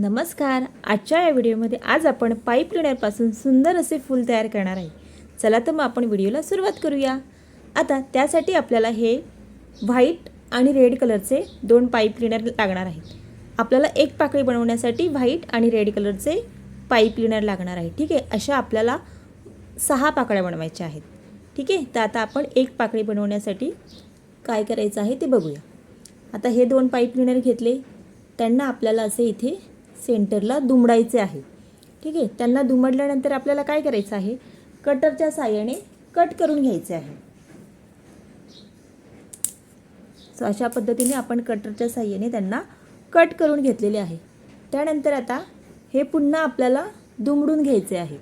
नमस्कार. आजच्या या व्हिडिओमध्ये आज आपण पाईप क्लीनरपासून सुंदर असे फूल तयार करणार आहे. चला तर मग आपण व्हिडिओला सुरुवात करूया. आता त्यासाठी आपल्याला हे व्हाईट आणि रेड कलरचे 2 पाईप क्लीनर लागणार आहेत. आपल्याला एक पाकळी बनवण्यासाठी व्हाईट आणि रेड कलरचे पाईप क्लीनर लागणार आहे. ठीक आहे, अशा आपल्याला 6 पाकळ्या बनवायच्या आहेत. ठीक आहे, तर आता आपण एक पाकळी बनवण्यासाठी काय करायचं आहे ते बघूया. आता हे 2 पाईप क्लीनर घेतले, त्यांना आपल्याला असे इथे सेंटरला दुमडायचे आहे. ठीक आहे, त्यांना दुमडल्यानंतर आपल्याला काय करायचं आहे, कटरच्या साहाय्याने कट करून घ्यायचे आहे. सो अशा पद्धतीने आपण कटरच्या साहाय्याने त्यांना कट करून घेतलेले आहे. त्यानंतर आता हे पुन्हा आपल्याला दुमडून घ्यायचे आहे.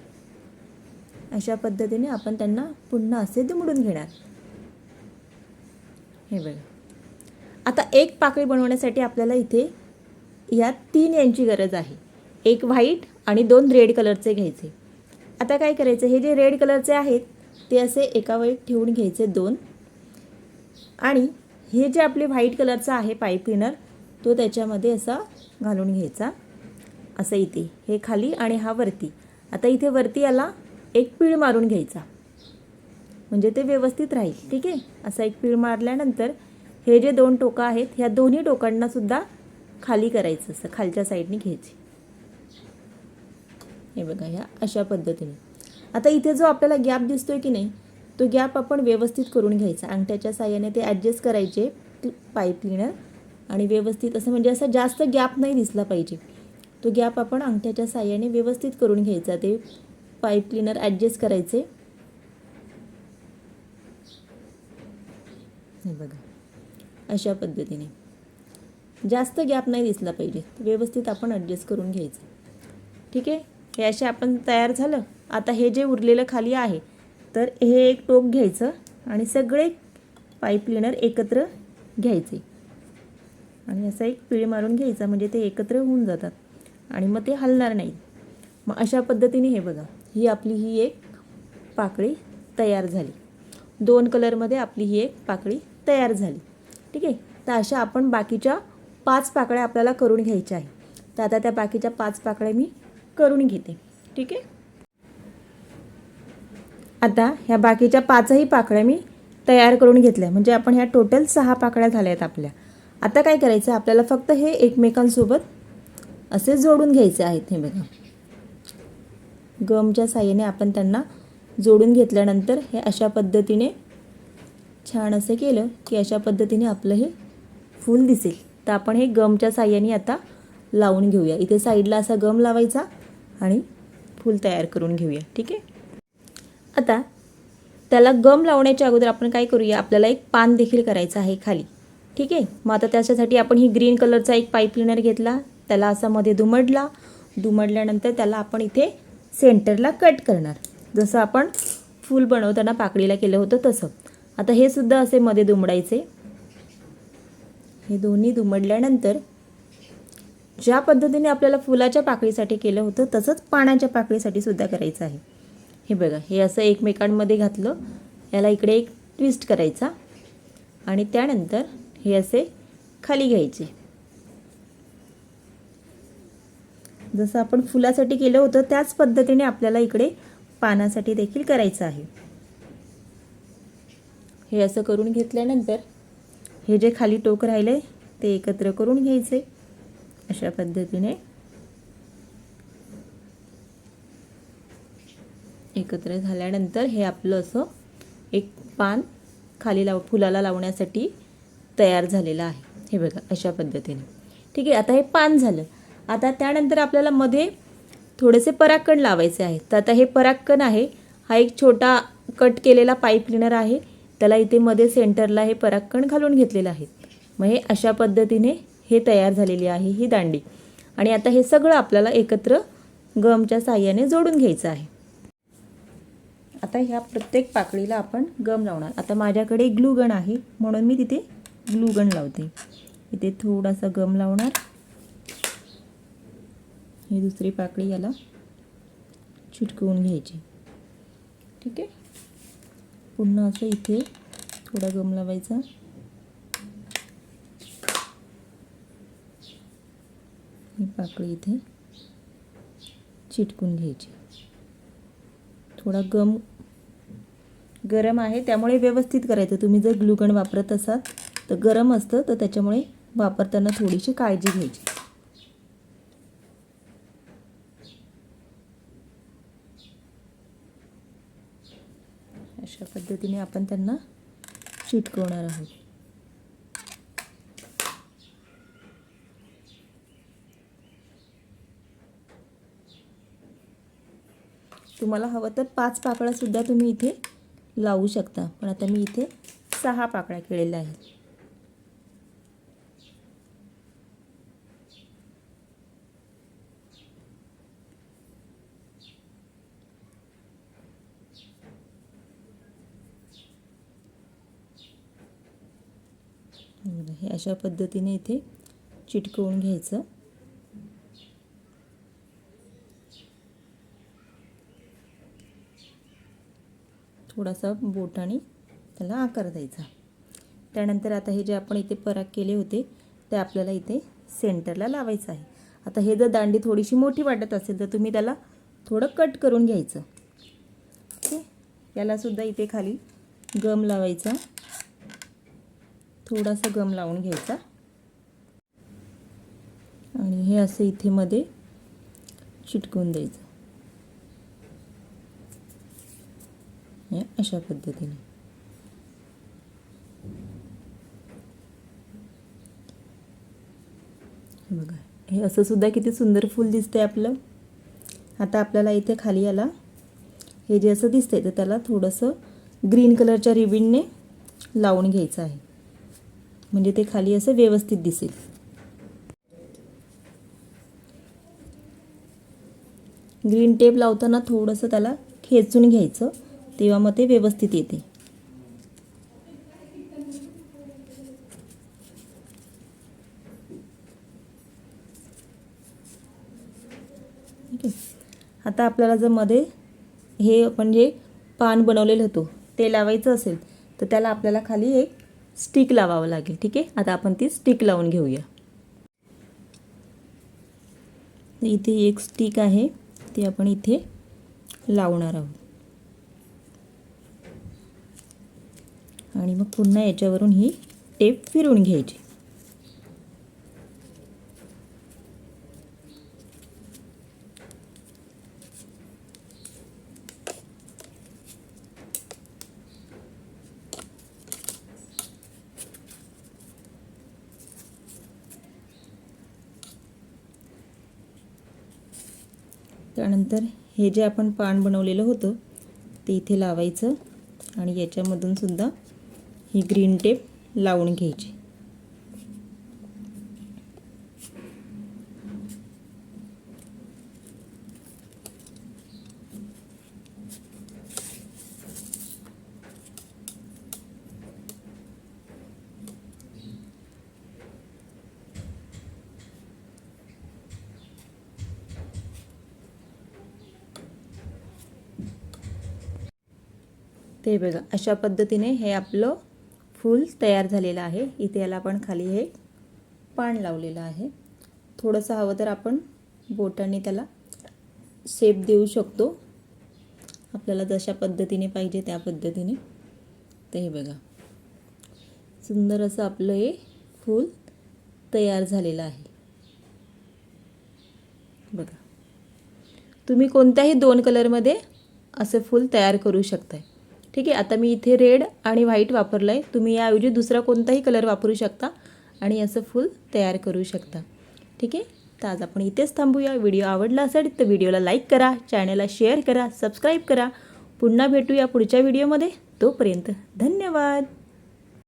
अशा पद्धतीने आपण त्यांना पुन्हा असे दुमडून घेणार. हे बघा, आता एक पाकळी बनवण्यासाठी आपल्याला इथे या 3 यांची गरज आहे. एक व्हाईट आणि 2 रेड कलरचे घ्यायचे. आता काय करायचं, हे जे रेड कलरचे आहेत ते असे एका वेळी ठेवून घ्यायचे 2, आणि हे जे आपले व्हाईट कलरचा आहे पाईप क्लीनर तो त्याच्यामध्ये असा घालून घ्यायचा. असं इथे हे खाली आणि हा वरती. आता इथे वरती याला एक पीळ मारून घ्यायचा म्हणजे ते व्यवस्थित राहील. ठीक आहे, असा एक पीळ मारल्यानंतर हे जे 2 टोकं आहेत ह्या दोन्ही टोकांना सुद्धा खाली करायचं, असं खालच्या साईडने घ्यायचे. हे बघा, ह्या अशा पद्धतीने. आता इथे जो आपल्याला गॅप दिसतोय की नाही, तो गॅप आपण व्यवस्थित करून घ्यायचा. अंगठ्याच्या साहाय्याने ते ॲडजस्ट करायचे पाईप क्लीनर, आणि व्यवस्थित असं म्हणजे असं जास्त गॅप नाही दिसला पाहिजे. तो गॅप आपण अंगठ्याच्या साहाय्याने व्यवस्थित करून घ्यायचा. ते पाईप क्लीनर ॲडजस्ट करायचे. हे बघा, अशा पद्धतीने जास्त गॅप नाही दिसला पाहिजे, व्यवस्थित आपण ॲडजस्ट करून घ्यायचं. ठीक आहे, हे असे आपण तयार झालं. आता हे जे उरलेलं खाली आहे तर हे एक टोक घ्यायचं आणि सगळे पाईप क्लीनर एकत्र घ्यायचे आणि असा एक पीळ मारून घ्यायचा म्हणजे ते एकत्र होऊन जातात आणि मग ते हलणार नाही. मग अशा पद्धतीने हे बघा, ही एक पाकळी तयार झाली. 2 कलरमध्ये आपली ही एक पाकळी तयार झाली. ठीक आहे, तर अशा आपण बाकीच्या 5 पाकळ्या आपल्याला करून घ्यायच्या आहे. तर आता त्या बाकीच्या 5 पाकळ्या मी करून घेते. ठीक आहे, आता ह्या बाकीच्या 5ही पाकळ्या मी तयार करून घेतल्या म्हणजे आपण ह्या टोटल 6 पाकळ्या झाल्या आहेत आपल्या. आता काय करायचं, आपल्याला फक्त हे एकमेकांसोबत असे जोडून घ्यायचे आहेत. हे बघा, गमच्या साहाय्याने आपण त्यांना जोडून घेतल्यानंतर हे अशा पद्धतीने छान असं केलं की अशा पद्धतीने आपलं हे फूल दिसेल. तर आपण हे गमच्या साहाय्याने आता लावून घेऊया. इथे साईडला असा गम लावायचा आणि फूल तयार करून घेऊया. ठीक आहे, आता त्याला गम लावण्याच्या अगोदर आपण काय करूया, आपल्याला एक पान देखील करायचं आहे खाली. ठीक आहे, मग आता त्याच्यासाठी आपण ही ग्रीन कलरचा एक पाईप क्लीनर घेतला, त्याला असा मध्ये दुमडल्यानंतर त्याला आपण इथे सेंटरला कट करणार, जसं आपण फूल बनवताना पाकळीला केलं होतं तसं. आता हे सुद्धा असे मध्ये दुमडायचे. हे दोन्ही दुमडल्यानंतर ज्या पद्धतीने आपल्याला फुलाच्या पाकळीसाठी केलं होतं तसंच पानाच्या पाकळीसाठी सुद्धा करायचं आहे. हे बघा, हे असं एकमेकांमध्ये घातलं, याला इकडे एक ट्विस्ट करायचा आणि त्यानंतर हे असे खाली घ्यायचे. जसं आपण फुलासाठी केलं होतं त्याच पद्धतीने आपल्याला इकडे पानासाठी देखील करायचं आहे. हे असं करून घेतल्यानंतर हे जे खाली टोक राहिले ते एकत्र करून घ्यायचे. अशा पद्धतीने एकत्र झाल्यानंतर हे आपलं असं एक पान खाली फुलाला लावण्यासाठी तयार झालेलं आहे. हे बघा, अशा पद्धतीने. ठीक आहे, आता हे पान झालं. आता त्यानंतर आपल्याला मध्ये थोडेसे परागकण लावायचे आहेत. तर आता हे परागकण आहे, हा एक छोटा कट केलेला पाईप क्लीनर आहे, त्याला इथे मध्ये सेंटरला हे परागकण घालून घेतलेलं आहे. मग हे अशा पद्धतीने हे तयार झालेली आहे ही दांडी. आणि आता हे सगळं आपल्याला एकत्र गमच्या साहाय्याने जोडून घ्यायचं आहे. आता ह्या प्रत्येक पाकळीला आपण गम लावणार. आता माझ्याकडे ग्लू गन आहे म्हणून मी तिथे ग्लू गन लावते. इथे थोडासा गम लावणार. ही दुसरी पाकळी याला चिटकवून घ्यायची. ठीक आहे, पुन्हा असं इथे थोडा गम लावायचा. ही पाकळी इथे चिटकून घ्यायची. थोडा गरम आहे त्यामुळे व्यवस्थित करायचं. तुम्ही जर ग्लूगन वापरत असाल तर गरम असतं, तर त्याच्यामुळे वापरताना थोडीशी काळजी घ्यायची. अशा पद्धतीने आपण त्यांना चिटकवणार आहोत. तुम्हाला हवं तर 5 पाकळ्या सुद्धा तुम्ही इथे लावू शकता, पण आता मी इथे 6 पाकळ्या केलेल्या आहेत. हे अशा पद्धतीने इथे चिटकवून घ्यायचं. थोडासा बोटाने त्याला आकार द्यायचा. त्यानंतर आता हे जे आपण इथे पराग केले होते ते आपल्याला इथे सेंटरला लावायचं आहे. आता हे जर दांडी थोडीशी मोठी वाटत असेल तर तुम्ही त्याला थोडं कट करून घ्यायचं. ओके, याला सुद्धा इथे खाली गम लावायचा. थोडासा गम लावून घ्यायचा आणि हे असं इथे मध्ये चिटकवून द्यायचं. हे अशा पद्धतीने. बघा, हे असं सुद्धा किती सुंदर फूल दिसतंय आपलं. आता आपल्याला इथे खाली याला हे जे असं दिसतंय तर त्याला थोडंसं ग्रीन कलरच्या रिबिनने लावून घ्यायचं आहे, म्हणजे ते खाली असं व्यवस्थित दिसेल. ग्रीन टेप लावताना थोडंसं त्याला खेचून घ्यायचं, तेव्हा मग ते व्यवस्थित येते. ठीक आहे. आता आपल्याला जर मध्ये हे आपण जे पान बनवलेलं होतं ते लावायचं असेल तर त्याला आपल्याला खाली एक स्टिक लावावं लागेल. ठीक आहे, आता आपण ती स्टिक लावून घेऊया. इथे एक स्टिक आहे, ती आपण इथे लावणार आहोत आणि मग पुन्हा याच्यावरून ही टेप फिरवून घ्यायची. त्यानंतर हे जे आपण पान बनवलेलं होतं ते इथे लावायचं आणि याच्यामधून सुद्धा ही ग्रीन टेप लावून घ्यायची. ते बघा, अशा पद्धतीने हे आपलं फूल तयार झालेलं आहे. इथे याला आपण खाली हे पान लावलेलं आहे. थोडंसं हवं तर आपण बोटाने त्याला शेप देऊ शकतो, आपल्याला जशा पद्धतीने पाहिजे त्या पद्धतीने. तर हे बघा, सुंदर असं आपलं हे फूल तयार झालेलं आहे. बघा, तुम्ही कोणत्याही 2 कलरमध्ये असं फूल तयार करू शकताय. ठीक आहे, आता मी इथे रेड आणि व्हाईट वापरलं आहे. तुम्ही याऐवजी दुसरा कोणताही कलर वापरू शकता आणि असं फूल तयार करू शकता. ठीक आहे, तर आज आपण इथेच थांबूया. व्हिडिओ आवडला असेल तर व्हिडिओला लाईक करा, चॅनलला शेअर करा, सबस्क्राईब करा. पुन्हा भेटूया पुढच्या व्हिडिओमध्ये. तोपर्यंत धन्यवाद.